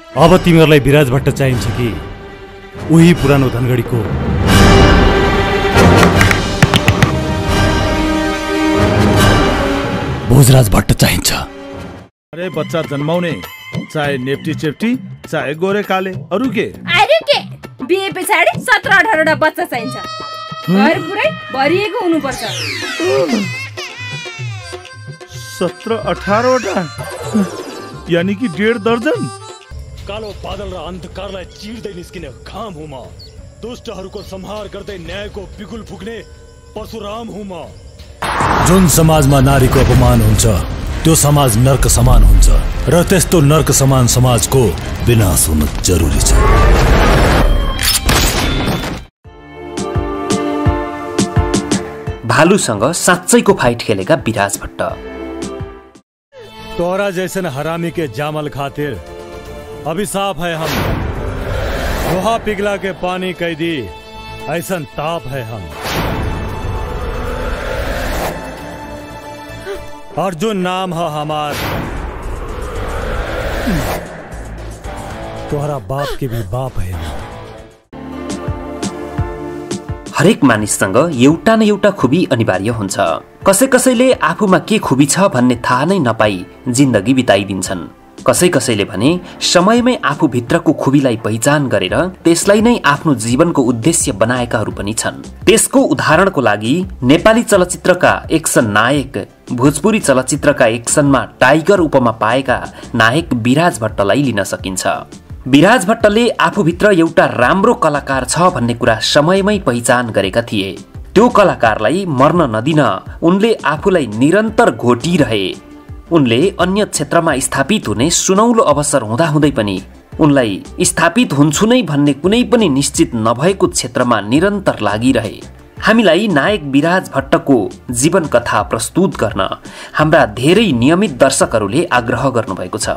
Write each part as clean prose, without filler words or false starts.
अब तिमीहरूलाई विराज भट्ट चाहिन्छ कि उही पुरानो धनगढीको भोजराज भट्ट चाहिन्छ? अरे बच्चा जन्माउने चाहे नेप्टी चेप्टी चाहे गोरे काले अरु के बिहे पछाडि 17-18 बच्चा चाहिन्छ। घर पुरै भरिएको हुनुपर्छ। 17-18 यानी कि 1.5 दर्जन। कालो बादल र अन्धकारलाई चिर्दै निस्किने घाम हुँ म। दुष्टहरूको संहार गर्दै न्यायको बिगुल फुक्ने परशुराम हुँ म। जुन समाजमा नारीको अपमान हुन्छ त्यो समाज नर्क समान हुन्छ र त्यस्तो नर्क समान समाजको विनाश हुन जरुरी छ। भालूसँग साँच्चैको फाइट खेलेका विराज भट्ट। तोरा जैसन हरामी के जामल खातिर अभिशाप है हम, लोहा पिघला के पानी कैदी ऐसन ताप है हम। अर्जुन नाम है हमार, तोहरा बाप के भी बाप है। हरेक मानिससँग एउटा न एउटा खुबी अनिवार्य हुन्छ। कसैले आफूमा के खुबी छ भन्ने थाहा नै नपाई जिन्दगी बिताइदिन्छन्। कसैले भने समयमै आफू भित्रको खुबीलाई पहिचान गरेर त्यसलाई नै आफ्नो जीवनको उद्देश्य बनाएकाहरू पनि छन्। त्यसको उदाहरणको लागि नेपाली चलचित्रका एक्सन नायक, भोजपुरी चलचित्रका एक्सनमा टाइगर उपमा पाएका नायक विराज भट्टलाई लिन सकिन्छ। विराज भट्टले आफूभित्र एउटा राम्रो कलाकार छ भन्ने कुरा समयमै पहिचान गरेका थिए। त्यो कलाकारलाई मर्न नदिन उनले आफूलाई निरन्तर घोटिरहे। उनले अन्य क्षेत्रमा स्थापित हुने सुनौलो अवसर हुँदाहुँदै पनि उनलाई स्थापित हुन्छु नै भन्ने कुनै पनि निश्चित नभएको क्षेत्रमा निरन्तर लागिरहे। हामीलाई नायक विराज भट्टको जीवन कथा प्रस्तुत गर्न हाम्रा धेरै नियमित दर्शकहरूले आग्रह गर्नुभएको छ।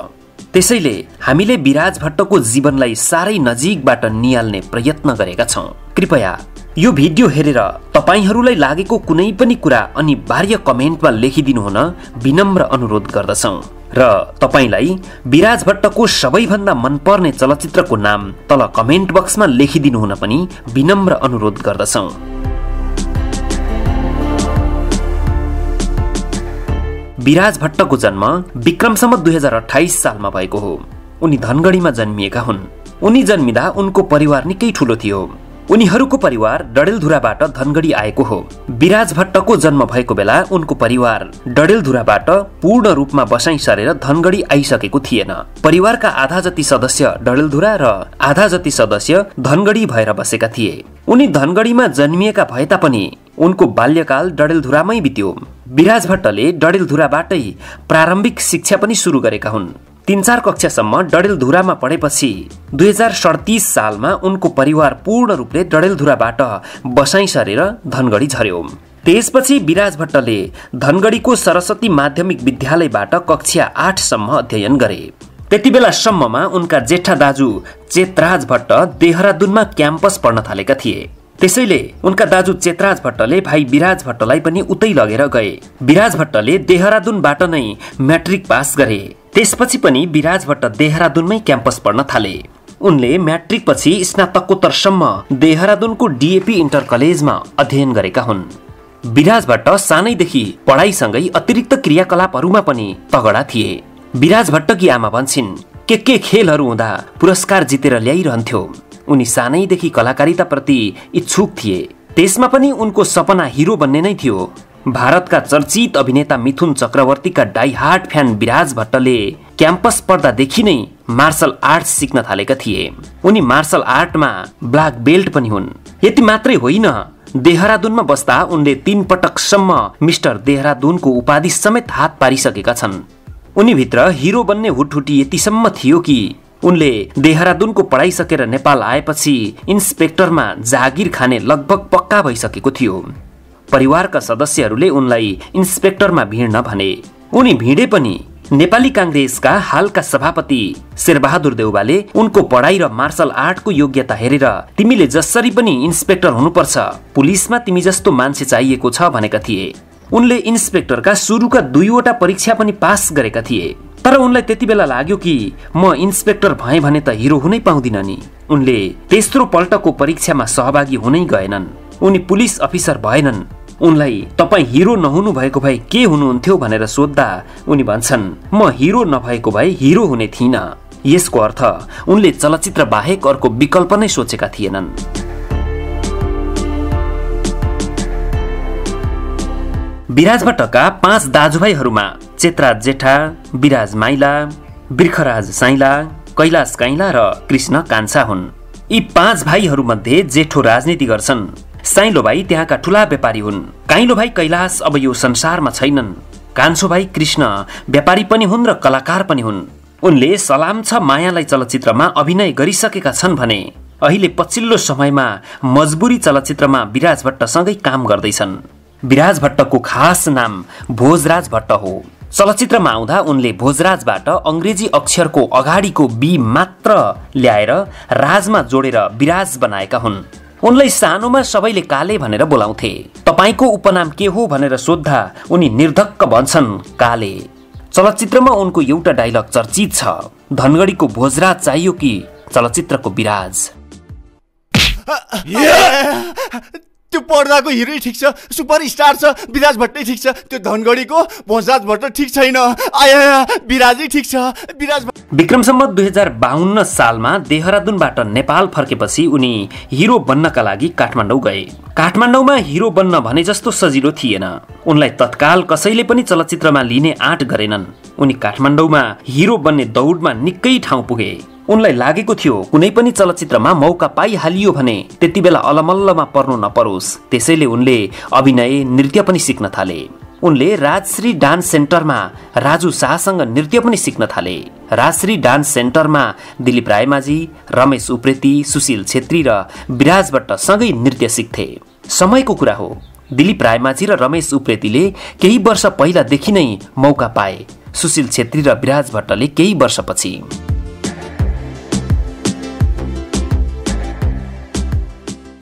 त्यसैले हामीले विराज भट्टको जीवनलाई साह्रै नजिकबाट निहाल्ने प्रयत्न गरेका छौं। कृपया यो भिडियो हेरेर तपाईहरूलाई लागेको कुनै पनि कुरा अनिवार्य कमेन्टमा लेखिदिनु हुन विनम्र अनुरोध गर्दछौं र तपाईलाई विराज भट्टको सबैभन्दा मनपर्ने चलचित्रको नाम तल कमेन्ट बक्समा लेखिदिनु हुन पनि विनम्र अनुरोध गर्दछौं। विराज भट्टको जन्म विक्रम सम्वत 2028 सालमा भएको हो। उनी धनगढीमा जन्मिएका हुन्। उनी जन्मिँदा उनको परिवार निकै ठूलो थियो। उनीहरूको परिवार डडेलधुराबाट धनगढी आएको हो। विराज भट्टको जन्म भएको बेला उनको परिवार डडेलधुराबाट पूर्ण रूपमा बसाई सरेर धनगढी आइसकेको थिएन। परिवारका आधा जति सदस्य डडेलधुरा र आधा जति सदस्य धनगढी भएर बसेका थिए। उनी धनगढीमा जन्मिएका भए तापनि उनको बाल्यकाल डडेलधुरामै बित्यो। विराज भट्टले डडेलधुराबाटै प्रारम्भिक शिक्षा पनि सुरु गरेका हुन्। 3-4 कक्षासम्म डडेलधुरामा पढेपछि 2037 सालमा उनको परिवार पूर्ण रूपले डडेलधुराबाट बसाई सरेर धनगढी झर्यो। त्यसपछि विराज भट्टले धनगढीको सरस्वती माध्यमिक विद्यालयबाट कक्षा 8 सम्म अध्ययन गरे। त्यति बेलासम्ममा उनका जेठा दाजु चेतराज भट्ट देहरादूनमा क्याम्पस पढ्न थालेका थिए। त्यसैले उनका दाजु चेतराज भट्टले भाइ विराज भट्टलाई पनि उतै लगेर गए। विराज भट्टले देहरादूनबाट नै म्याट्रिक पास गरे। त्यसपछि पनि विराज भट्ट देहरादूनमै क्याम्पस पढ्न थाले। उनले म्याट्रिक पछि स्नातकोत्तरसम्म देहरादूनको डीएपी इन्टर कलेजमा अध्ययन गरेका हुन्। विराज भट्ट सानैदेखि पढाइसँगै अतिरिक्त क्रियाकलापहरूमा पनि तगडा थिए। विराज भट्टकी आमा भन्छिन् के खेलहरू हुँदा पुरस्कार जितेर ल्याइरहन्थ्यो। उनी सानैदेखि कलाकारिता प्रति इच्छुक थिए। त्यसमा पनि उनको सपना हिरो बन्ने नै थियो। भारतका चर्चित अभिनेता मिथुन चक्रवर्तीका डाइहार्ड फ्यान विराज भट्टले क्याम्पस पढ्दादेखि नै मार्शल आर्ट्स सिक्न थालेका थिए। उनी मार्शल आर्टमा ब्ल्याक बेल्ट पनि हुन्। यति मात्रै होइन, देहरादूनमा बस्दा उनले 3 पटकसम्म मिस्टर देहरादूनको उपाधि समेत हात पारिसकेका छन्। उनी भित्र हिरो बन्ने हुटहुटी यतिसम्म थियो कि उनले देहरादूनको पढाइ सकेर नेपाल आएपछि इन्सपेक्टरमा जागिर खाने लगभग पक्का भइसकेको थियो। परिवारका सदस्यहरूले उनलाई इन्सपेक्टरमा भिड्न भने। उनी भिडे पनि। नेपाली कांग्रेसका हालका सभापति शेरबहादुर देउवाले उनको पढाइ र मार्शल आर्टको योग्यता हेरेर तिमीले जसरी पनि इन्सपेक्टर हुनुपर्छ, पुलिसमा तिमी जस्तो मान्छे चाहिएको छ भनेका थिए। उनले इन्सपेक्टरका सुरुका 2वटा परीक्षा पनि पास गरेका थिए। तर उनलाई त्यति बेला लाग्यो कि म इन्सपेक्टर भएँ भने त हिरो हुनै पाउँदिन नि। उनले तेस्रो पल्टको परीक्षामा सहभागी हुनै गएनन्। उनी पुलिस अफिसर भएनन्। उनलाई तपाईँ हिरो नहुनु भएको भए के हुनुहुन्थ्यो भनेर सोद्धा उनी भन्छन् म हिरो नभएको भए हिरो हुने थिइन। यसको अर्थ उनले चलचित्र बाहेक अर्को विकल्प नै सोचेका थिएनन्। विराज भट्टका 5 दाजुभाइहरूमा चेतराज जेठा, विराज माइला, बिर्खराज साइला, कैलाश काइला र कृष्ण कान्छा हुन्। यी 5 भाइहरूमध्ये जेठो राजनीति गर्छन्। साइलो भाइ त्यहाँका ठूला व्यापारी हुन्। काइलो भाइ कैलाश अब यो संसारमा छैनन्। कान्छो भाइ कृष्ण व्यापारी पनि हुन् र कलाकार पनि हुन्। उनले सलाम छ मायालाई चलचित्रमा अभिनय गरिसकेका छन् भने अहिले पछिल्लो समयमा मजबुरी चलचित्रमा विराज भट्टसँगै काम गर्दैछन्। विराज भट्टको खास नाम भोजराज भट्ट हो। चलचित्रमा आउँदा उनले भोजराजबाट अंग्रेजी अक्षरको अगाडिको बी मात्र ल्याएर राजमा जोडेर विराज बनाएका हुन्। उनलाई सानोमा सबैले काले भनेर बोलाउँथे। तपाईको उपनाम के हो भनेर सोद्धा उनी निर्धक्क भन्छन् काले। चलचित्रमा उनको एउटा डायलग चर्चित छ, धनगढीको भोजराज चाहियो कि चलचित्रको विराज। त्यो पर्दाको हिरो ठिक छ, सुपरस्टार छ, विराज भट्टै ठिक छ, त्यो धनगढीको भोजराज भट्ट ठिक छैन। आया विराजै ठिक छ, विराज। विक्रम सम्वत 2052 सालमा देहरादूनबाट नेपाल फर्केपछि उनी हिरो बन्नका लागि काठमाडौँ गए। काठमाडौँमा हिरो बन्न भने जस्तो सजिलो थिएन। उनलाई तत्काल कसैले पनि चलचित्रमा लिने आँट गरेनन्। उनी काठमाडौँमा हिरो बन्ने दौडमा निकै ठाउँ पुगे। उनलाई लागेको थियो कुनै पनि चलचित्रमा मौका पाइहालियो भने त्यति बेला अलमल्लमा पर्नु नपरोस्। त्यसैले उनले अभिनय नृत्य पनि सिक्न थाले। उनले राजश्री डान्स सेन्टरमा राजु शाहसँग नृत्य पनि सिक्न थाले। राजश्री डान्स सेन्टरमा दिलीप रायमाझी, रमेश उप्रेती, सुशील छेत्री र विराज भट्ट सँगै नृत्य सिक्थे। समयको कुरा हो, दिलीप रायमाझी र रमेश उप्रेतीले केही वर्ष पहिलादेखि नै मौका पाए। सुशील छेत्री र विराज भट्टले केही वर्षपछि।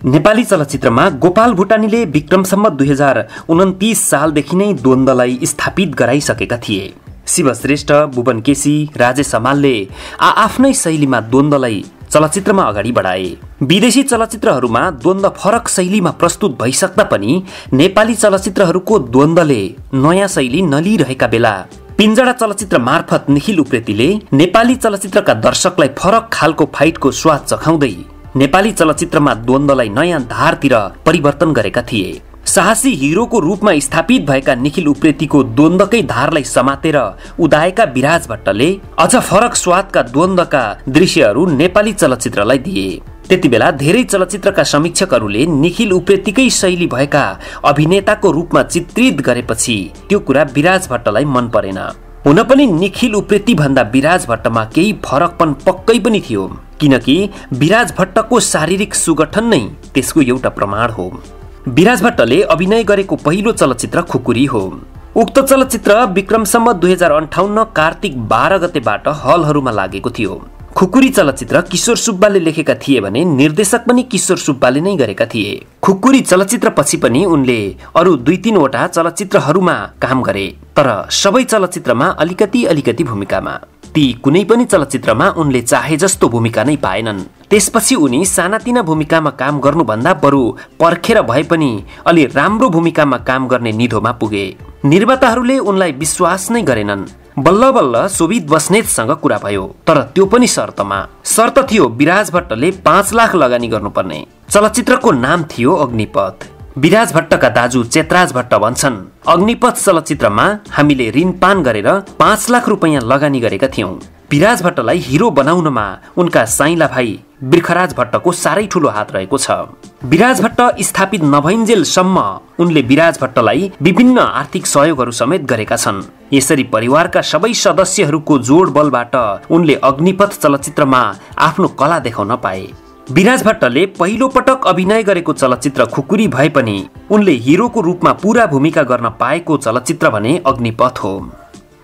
नेपाली चलचित्रमा गोपाल भुटानीले विक्रम सम्वत 2029 सालदेखि नै द्वन्द्वलाई स्थापित गराइसकेका थिए। शिव श्रेष्ठ, भुवन केसी, राजेश हमालले आफ्नै शैलीमा द्वन्द्वलाई चलचित्रमा अगाडि बढाए। विदेशी चलचित्रहरूमा द्वन्द्व फरक शैलीमा प्रस्तुत भइसक्दा पनि नेपाली चलचित्रहरूको द्वन्द्वले नयाँ शैली नलिरहेका बेला पिञ्जडा चलचित्र मार्फत निखिल उप्रेतीले नेपाली चलचित्रका दर्शकलाई फरक खालको फाइटको स्वाद चखाउँदै नेपाली चलचित्रमा द्वन्द्वलाई नयाँ धारतिर परिवर्तन गरेका थिए। साहसी हिरोको रूपमा स्थापित भएका निखिल उप्रेतीको द्वन्द्वकै धारलाई समातेर उदाएका विराज भट्टले अझ फरक स्वादका द्वन्द्वका दृश्यहरू नेपाली चलचित्रलाई दिए। त्यति बेला धेरै चलचित्रका समीक्षकहरूले निखिल उप्रेतीकै शैली भएका अभिनेताको रूपमा चित्रित गरेपछि त्यो कुरा विराज भट्टलाई मन परेन। हुन पनि निखिल उप्रेती भन्दा विराज भट्टमा केही फरकपन पक्कै पनि थियो, किनकि विराज भट्टको शारीरिक सुगठन नै त्यसको एउटा प्रमाण हो। विराज भट्टले अभिनय गरेको पहिलो चलचित्र खुकुरी हो। उक्त चलचित्र विक्रम सम्वत 2058 कार्तिक 12 गतेबाट हलहरूमा लागेको थियो। खुकुरी चलचित्र किशोर सुब्बाले लेखेका थिए भने निर्देशक पनि किशोर सुब्बाले नै गरेका थिए। खुकुरी चलचित्र पछि पनि उनले अरू 2-3 वटा चलचित्रहरूमा काम गरे, तर सबै चलचित्रमा अलिकति भूमिकामा। ती कुनै पनि चलचित्रमा उनले चाहे जस्तो भूमिका नै पाएनन्। त्यसपछि उनी सानातिना भूमिकामा काम गर्नुभन्दा बरु पर्खेर भए पनि अलि राम्रो भूमिकामा काम गर्ने निधोमा पुगे। निर्माताहरूले उनलाई विश्वास नै गरेनन्। बल्ल बल्ल शोभित बस्नेतसँग कुरा भयो, तर त्यो पनि शर्तमा। शर्त थियो विराज भट्टले 5 लाख लगानी गर्नुपर्ने। चलचित्रको नाम थियो अग्निपथ। विराज भट्टका दाजु चेतराज भट्ट भन्छन्, अग्निपथ चलचित्रमा हामीले ऋणपान गरेर 5 लाख रुपैयाँ लगानी गरेका थियौं। विराज भट्टलाई हिरो बनाउनमा उनका साइला भाइ बिर्खराज भट्टको साह्रै ठूलो हात रहेको छ। विराज भट्ट स्थापित नभइन्जेलसम्म उनले विराज भट्टलाई विभिन्न आर्थिक सहयोगहरू समेत गरेका छन्। यसरी परिवारका सबै सदस्यहरूको जोड बलबाट उनले अग्निपथ चलचित्रमा आफ्नो कला देखाउन पाए। विराज भट्टले पहिलो पटक अभिनय गरेको चलचित्र खुकुरी भए पनि उनले हिरोको रूपमा पूरा भूमिका गर्न पाएको चलचित्र भने अग्निपथ हो।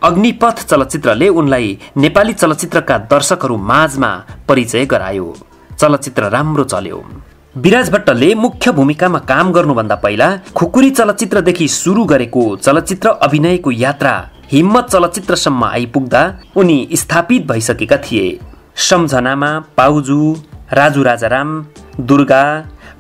अग्निपथ चलचित्रले उनलाई नेपाली चलचित्रका दर्शकहरू माझमा परिचय गरायो। चलचित्र राम्रो चल्यो। विराज भट्टले मुख्य भूमिकामा काम गर्नुभन्दा पहिला खुकुरी चलचित्रदेखि सुरु गरेको चलचित्र अभिनयको यात्रा हिम्मत चलचित्रसम्म आइपुग्दा उनी स्थापित भइसकेका थिए। सम्झनामा पाउजू, राजु राजाराम, दुर्गा,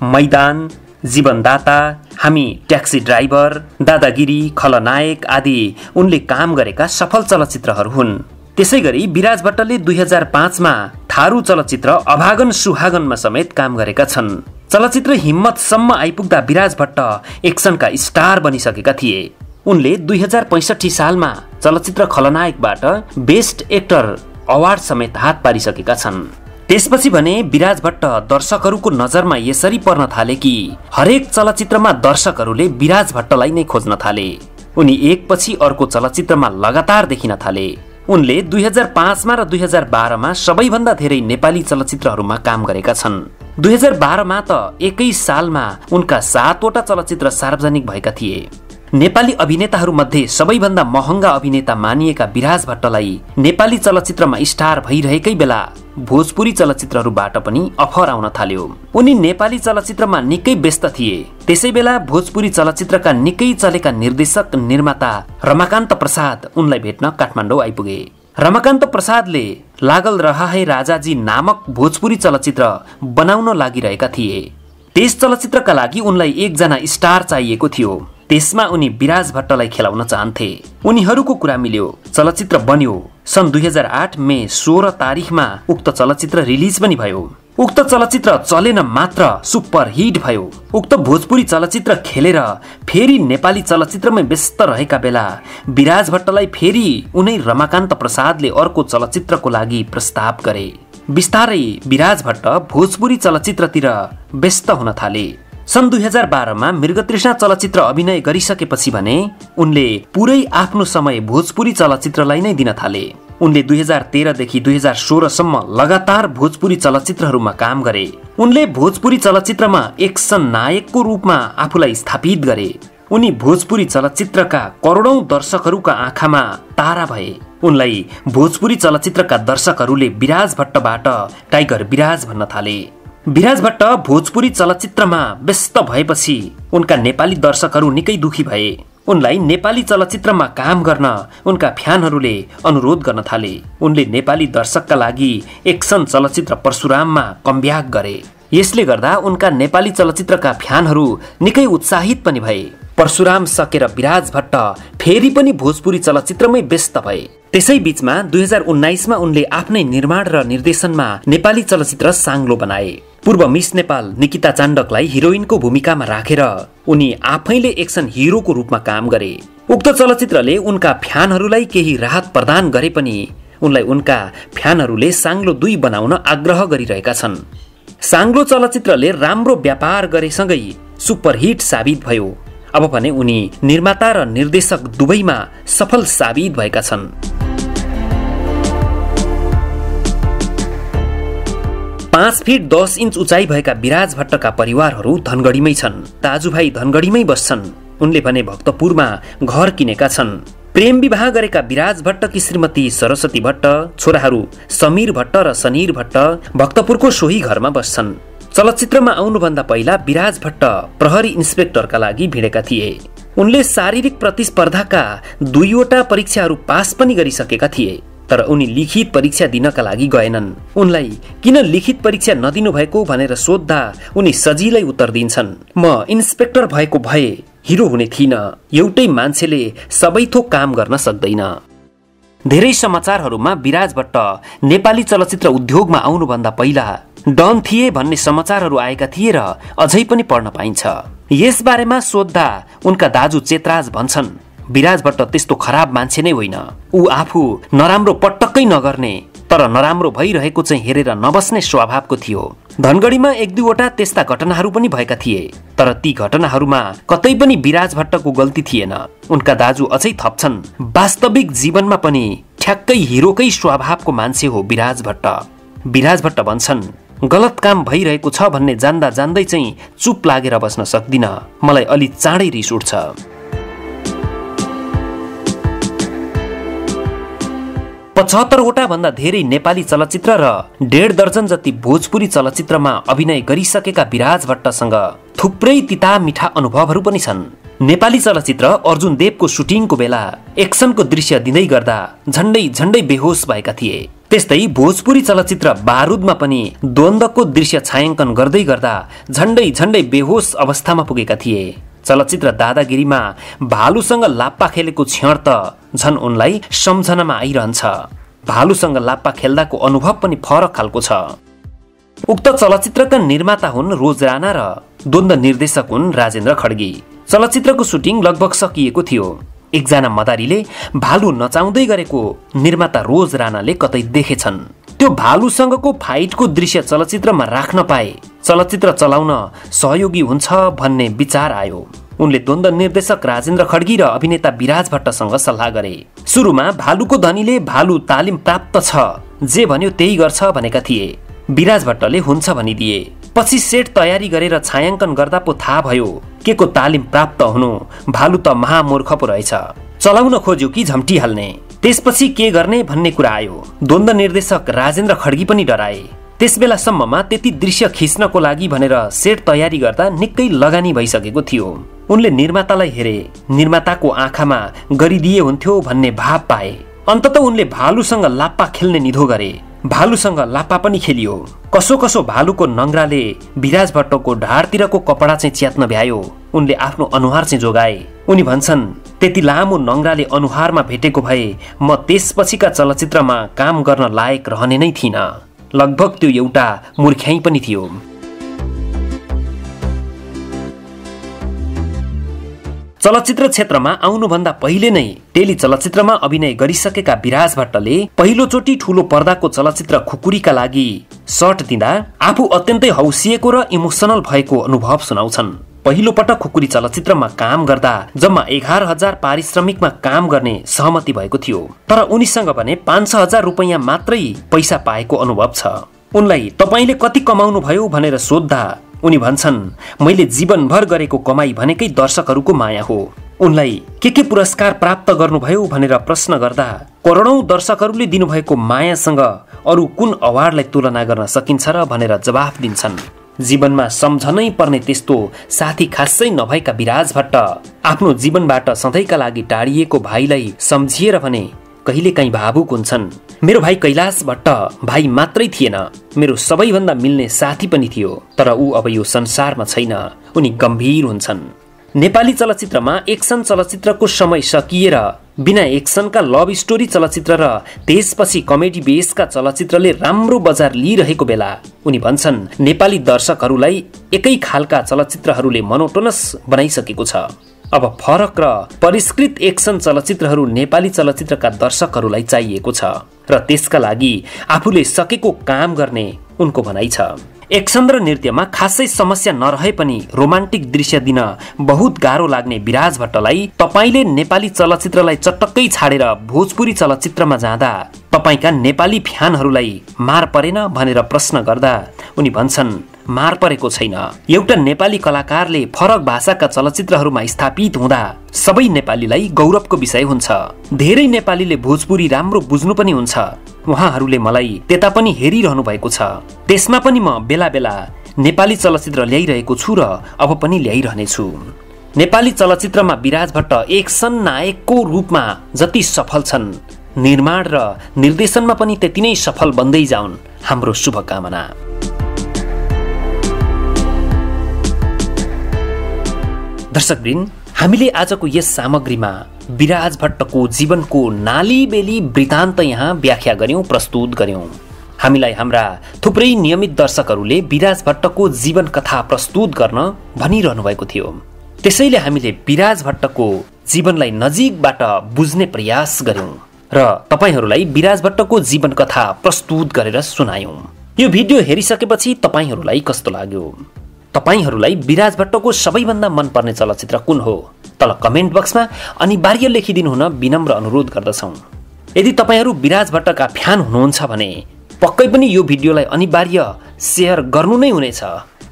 मैदान, जीवनदाता, हामी ट्याक्सी ड्राइभर, दादागिरी, खलनायक आदि उनले काम गरेका सफल चलचित्रहरू हुन्। त्यसैगरी विराज भट्टले 2005 मा थारू चलचित्र अभागन सुहागनमा समेत काम गरेका छन्। चलचित्र हिम्मतसम्म आइपुग्दा विराज भट्ट एक्सनका स्टार बनिसकेका थिए। उनले 2065 सालमा चलचित्र खलनायकबाट बेस्ट एक्टर अवार्ड समेत हात पारिसकेका छन्। त्यसपछि भने विराज भट्ट दर्शकहरूको नजरमा यसरी पर्न थाले कि हरेक चलचित्रमा दर्शकहरूले विराज भट्टलाई नै खोज्न थाले। उनी एकपछि अर्को चलचित्रमा लगातार देखिन थाले। उनले 2005 मा र 2012 मा सबैभन्दा धेरै नेपाली चलचित्रहरूमा काम गरेका छन्। 2012 मा त एकै सालमा उनका 7 वटा चलचित्र सार्वजनिक भएका थिए। नेपाली अभिनेताहरू मध्ये सबैभन्दा महँगा अभिनेता मानिएका विराज भट्टलाई नेपाली चलचित्रमा स्टार भइरहेकै बेला भोजपुरी चलचित्रहरूबाट पनि अफर आउन थाल्यो। उनी नेपाली चलचित्रमा निकै व्यस्त थिए। त्यसै बेला भोजपुरी चलचित्रका निकै चलेका निर्देशक निर्माता रमाकान्त प्रसाद उनलाई भेट्न काठमाडौँ आइपुगे। रमाकान्त प्रसादले लागल रहा है राजाजी नामक भोजपुरी चलचित्र बनाउन लागिरहेका थिए। त्यस चलचित्रका लागि उनलाई एकजना स्टार चाहिएको थियो। त्यसमा उनी विराज भट्टलाई खेलाउन चाहन्थे। उनीहरूको कुरा मिल्यो। चलचित्र बन्यो। सन् 2008 मे 16 तारिखमा उक्त चलचित्र रिलिज पनि भयो। उक्त चलचित्र चलेन मात्र सुपर हिट भयो। उक्त भोजपुरी चलचित्र खेलेर फेरि नेपाली चलचित्रमै व्यस्त रहेका बेला विराज भट्टलाई फेरि उनै रमाकान्त प्रसादले अर्को चलचित्रको लागि प्रस्ताव गरे। बिस्तारै विराज भट्ट भोजपुरी चलचित्रतिर व्यस्त हुन थाले। सन् 2012 मा मृगतृष्णा चलचित्र अभिनय गरिसकेपछि भने उनले पुरै आफ्नो समय भोजपुरी चलचित्रलाई नै दिन थाले। उनले 2013 देखि 2016 सम्म लगातार भोजपुरी चलचित्रहरूमा काम गरे। उनले भोजपुरी चलचित्रमा एक्सन नायकको रूपमा आफूलाई स्थापित गरे। उनी भोजपुरी चलचित्रका करोडौं दर्शकहरूका आँखामा तारा भए। उनलाई भोजपुरी चलचित्रका दर्शकहरूले विराज भट्टबाट टाइगर विराज भन्न थाले। विराज भट्ट भोजपुरी चलचित्रमा व्यस्त भएपछि उनका नेपाली दर्शकहरू निकै दुखी भए। उनलाई नेपाली चलचित्रमा काम गर्न उनका फ्यानहरूले अनुरोध गर्न थाले। उनले नेपाली दर्शकका लागि एक्सन चलचित्र परशुराममा कमब्याक गरे। यसले गर्दा उनका नेपाली चलचित्रका फ्यानहरू निकै उत्साहित पनि भए। परशुराम सकेर विराज भट्ट फेरि पनि भोजपुरी चलचित्रमै व्यस्त भए। त्यसै बीचमा 2019 मा उनले आफ्नै निर्माण र निर्देशनमा नेपाली चलचित्र साङ्लो बनाए। पूर्व मिस नेपाल निकिता चाण्डकलाई हिरोइनको भूमिकामा राखेर उनी आफैले एक्सन हिरोको रूपमा काम गरे। उक्त चलचित्रले उनका फ्यानहरूलाई केही राहत प्रदान गरे पनि उनलाई उनका फ्यानहरूले साङ्लो 2 बनाउन आग्रह गरिरहेका छन्। साङ्लो चलचित्रले राम्रो व्यापार गरेसँगै सुपरहिट साबित भयो। अब भने उनी निर्माता र निर्देशक दुवैमा सफल साबित भएका छन्। पाँच फिट 10 इन्च उचाइ भएका विराज भट्टका परिवारहरू धनगढीमै छन्। दाजुभाइ धनगढीमै बस्छन्। उनले भने भक्तपुरमा घर किनेका छन्। प्रेम विवाह गरेका विराज भट्टकी श्रीमती सरस्वती भट्ट, छोराहरू समीर भट्ट र सनीर भट्ट भक्तपुरको सोही घरमा बस्छन्। चलचित्रमा आउनुभन्दा पहिला विराज भट्ट प्रहरी इन्सपेक्टरका लागि भिडेका थिए। उनले शारीरिक प्रतिस्पर्धाका 2 वटा परीक्षाहरू पास पनि गरिसकेका थिए। तर उनी लिखित परीक्षा दिनका लागि गएनन्। उनलाई किन लिखित परीक्षा नदिनु भएको भनेर सोध्दा उनी सजिलै उत्तर दिन्छन्, म इन्सपेक्टर भएको भए हिरो हुने थिइन। एउटै मान्छेले सबै थोक काम गर्न सक्दैन। धेरै समाचारहरूमा विराज भट्ट नेपाली चलचित्र उद्योगमा आउनुभन्दा पहिला डन थिए भन्ने समाचारहरू आएका थिए र अझै पनि पढ्न पाइन्छ। यस बारेमा सोध्दा उनका दाजु चेतराज भन्छन्, विराज भट्ट त्यस्तो खराब मान्छे नै होइन। ऊ आफू नराम्रो पटक्कै नगर्ने तर नराम्रो भइरहेको चाहिँ हेरेर नबस्ने स्वभावको थियो। धनगढीमा 1-2 वटा त्यस्ता घटनाहरू पनि भएका थिए। तर ती घटनाहरूमा कतै पनि विराज भट्टको गल्ती थिएन। उनका दाजु अझै थप्छन्, वास्तविक जीवनमा पनि ठ्याक्कै हिरोकै स्वभावको मान्छे हो विराज भट्ट। विराज भट्ट भन्छन्, गलत काम भइरहेको छ भन्ने जान्दा जान्दै चाहिँ चुप लागेर बस्न सक्दिन। मलाई अलि चाँडै रिस उठ्छ। 75 वटा भन्दा धेरै नेपाली चलचित्र र 1.5 दर्जन जति भोजपुरी चलचित्रमा अभिनय गरिसकेका विराज भट्टसँग थुप्रै तिता मिठा अनुभवहरू पनि छन्। नेपाली चलचित्र अर्जुन देवको सुटिङको बेला एक्सनको दृश्य दिँदै गर्दा झण्डै बेहोस भएका थिए। त्यस्तै भोजपुरी चलचित्र बारुदमा पनि द्वन्द्वको दृश्य छायाङ्कन गर्दै गर्दा झण्डै बेहोस अवस्थामा पुगेका थिए। चलचित्र दादागिरीमा भालुसँग लाप्पा खेलेको क्षण त झन् उनलाई सम्झनामा आइरहन्छ। भालुसँग लाप्पा खेल्दाको अनुभव पनि फरक खालको छ। उक्त चलचित्रका निर्माता हुन् रोज राणा र द्वन्द्व निर्देशक हुन् राजेन्द्र खड्गी। चलचित्रको सुटिङ लगभग सकिएको थियो। एकजना मदारीले भालु नचाउँदै गरेको निर्माता रोज राणाले कतै देखेछन्। त्यो भालुसँगको फाइटको दृश्य चलचित्रमा राख्न पाए चलचित्र चलाउन सहयोगी हुन्छ भन्ने विचार आयो। उनले द्वन्द्व निर्देशक राजेन्द्र खड्गी र अभिनेता विराज भट्टसँग सल्लाह गरे। सुरुमा भालुको धनीले भालु तालिम प्राप्त छ, जे भन्यो त्यही गर्छ भनेका थिए। विराज भट्टले हुन्छ भनिदिए। पछि सेट तयारी गरेर छायाङ्कन गर्दा पो थाहा भयो के को तालिम प्राप्त हुनु भालु त महामूर्ख पो रहेछ, चलाउन खोज्यो कि झम्टिहाल्ने। त्यसपछि के गर्ने भन्ने कुरा आयो। द्वन्द्व निर्देशक राजेन्द्र खड्गी पनि डराए। त्यसबेलासम्ममा त्यति दृश्य खिच्नको लागि भनेर सेट तयारी गर्दा निकै लगानी भइसकेको थियो। उनले निर्मातालाई हेरे, निर्माताको आँखामा गरिदिए हुन्थ्यो भन्ने भाव पाए। अन्तत उनले भालुसँग लाप्पा खेल्ने निधो गरे। भालुसँग लाप्पा पनि खेलियो। कसो भालुको नङ्ग्राले विराज भट्टको ढाडतिरको कपडा चाहिँ च्यात्न भ्यायो। उनले आफ्नो अनुहार चाहिँ जोगाए। उनी भन्छन्, त्यति लामो नङ्ग्राले अनुहारमा भेटेको भए म त्यसपछिका चलचित्रमा काम गर्न लायक रहने नै थिइन। लगभग त्यो एउटा मूर्ख्याइ पनि थियो। चलचित्र क्षेत्रमा आउनुभन्दा पहिले नै टेली चलचित्रमा अभिनय गरिसकेका विराज भट्टले पहिलोचोटि ठूलो पर्दाको चलचित्र खुकुरीका लागि सर्ट दिँदा आफू अत्यन्तै हौसिएको र इमोसनल भएको अनुभव सुनाउँछन्। पहिलो पटक खुकुरी चलचित्रमा काम गर्दा जम्मा 11,000 पारिश्रमिकमा काम गर्ने सहमति भएको थियो। तर उनीसँग भने 500 हजार रुपैयाँ मात्रै पैसा पाएको अनुभव छ। उनलाई तपाईले कति कमाउनु भयो भनेर सोद्धा उनी भन्छन्, मैले जीवनभर गरेको कमाई भनेकै दर्शकहरूको माया हो। उनलाई के पुरस्कार प्राप्त गर्नुभयो भनेर प्रश्न गर्दा करोडौं दर्शकहरूले दिनुभएको मायासँग अरू कुन अवार्डलाई तुलना गर्न सकिन्छ र भनेर जवाफ दिन्छन्। जीवनमा सम्झनै पर्ने त्यस्तो साथी खासै नभएका विराज भट्ट आफ्नो जीवनबाट सधैँका लागि टाढिएको भाइलाई सम्झिएर भने कहिलेकाहीँ भावुक हुन्छन्। मेरो भाइ कैलाश भट्ट भाइ मात्रै थिएन, मेरो सबैभन्दा मिल्ने साथी पनि थियो, तर ऊ अब यो संसारमा छैन। उनी गम्भीर हुन्छन्। नेपाली चलचित्रमा एक्सन चलचित्रको समय सकिएर बिना एक्सनका लभ स्टोरी चलचित्र र त्यसपछि कमेडी बेसका चलचित्रले राम्रो बजार लिइरहेको बेला उनी भन्छन्, नेपाली दर्शकहरूलाई एकै खालका चलचित्रहरूले मोनोटोनस बनाइसकेको छ। अब फरक र परिष्कृत एक्सन चलचित्रहरू नेपाली चलचित्रका दर्शकहरूलाई चाहिएको छ र त्यसका लागि आफूले सकेको काम गर्ने उनको भनाइ छ। एक्सन र नृत्यमा खासै समस्या नरहे पनि रोमान्टिक दृश्य दिन बहुत गाह्रो लाग्ने विराज भट्टलाई तपाईले नेपाली चलचित्रलाई चटक्कै छाडेर भोजपुरी चलचित्रमा जाँदा तपाईका नेपाली फ्यानहरूलाई मार परेन भनेर प्रश्न गर्दा उनी भन्छन्, मार परेको छैन। एउटा नेपाली कलाकारले फरक भाषाका चलचित्रहरूमा स्थापित हुँदा सबै नेपालीलाई गौरवको विषय हुन्छ। धेरै नेपालीले भोजपुरी राम्रो बुझ्नु पनि हुन्छ। उहाँहरूले मलाई त्यता पनि हेरिरहनु भएको छ। त्यसमा पनि म बेला बेला नेपाली चलचित्र ल्याइरहेको छु र अब पनि ल्याइरहनेछु। नेपाली चलचित्रमा विराज भट्ट एक्सन नायकको रूपमा जति सफल छन्, निर्माण र निर्देशनमा पनि त्यति नै सफल बन्दै जाउन् हाम्रो शुभकामना। दर्शकवृन्द, हामीले आजको यस सामग्रीमा विराज भट्टको जीवनको नालीबेली वृत्तान्त यहाँ व्याख्या गर्यौं, प्रस्तुत गर्यौं। हामीलाई हाम्रा थुप्रै नियमित दर्शकहरूले विराज भट्टको जीवन कथा प्रस्तुत गर्न भनिरहनु भएको थियो। त्यसैले हामीले विराज भट्टको जीवनलाई नजिकबाट बुझ्ने प्रयास गर्यौं र तपाईहरूलाई विराज भट्टको जीवन कथा प्रस्तुत गरेर सुनायौं। यो भिडियो हेरिसकेपछि तपाईहरूलाई कस्तो लाग्यो? तपाईहरूलाई विराज भट्टको सबैभन्दा मनपर्ने चलचित्र कुन हो? तल कमेन्ट बक्समा अनिवार्य लेखिदिनु हुन विनम्र अनुरोध गर्दछौं। यदि तपाईहरू विराज भट्टका फ्यान हुनुहुन्छ भने पक्कै पनि यो भिडियोलाई अनिवार्य शेयर गर्नु नै हुनेछ।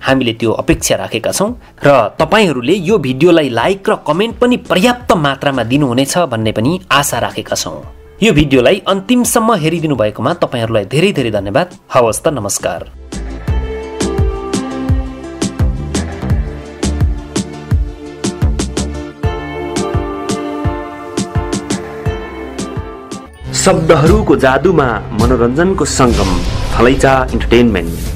हामीले त्यो अपेक्षा राखेका छौं र तपाईहरूले यो भिडियोलाई लाइक र कमेन्ट पनि पर्याप्त मात्रामा दिनुहुनेछ भन्ने पनि आशा राखेका छौं। यो भिडियोलाई अन्तिमसम्म हेरिदिनु भएकोमा तपाईहरूलाई धेरै धेरै धन्यवाद। हवस् त, नमस्कार। शब्दहरूको जादुमा मनोरञ्जनको सङ्गम थलैचा इन्टरटेनमेन्ट।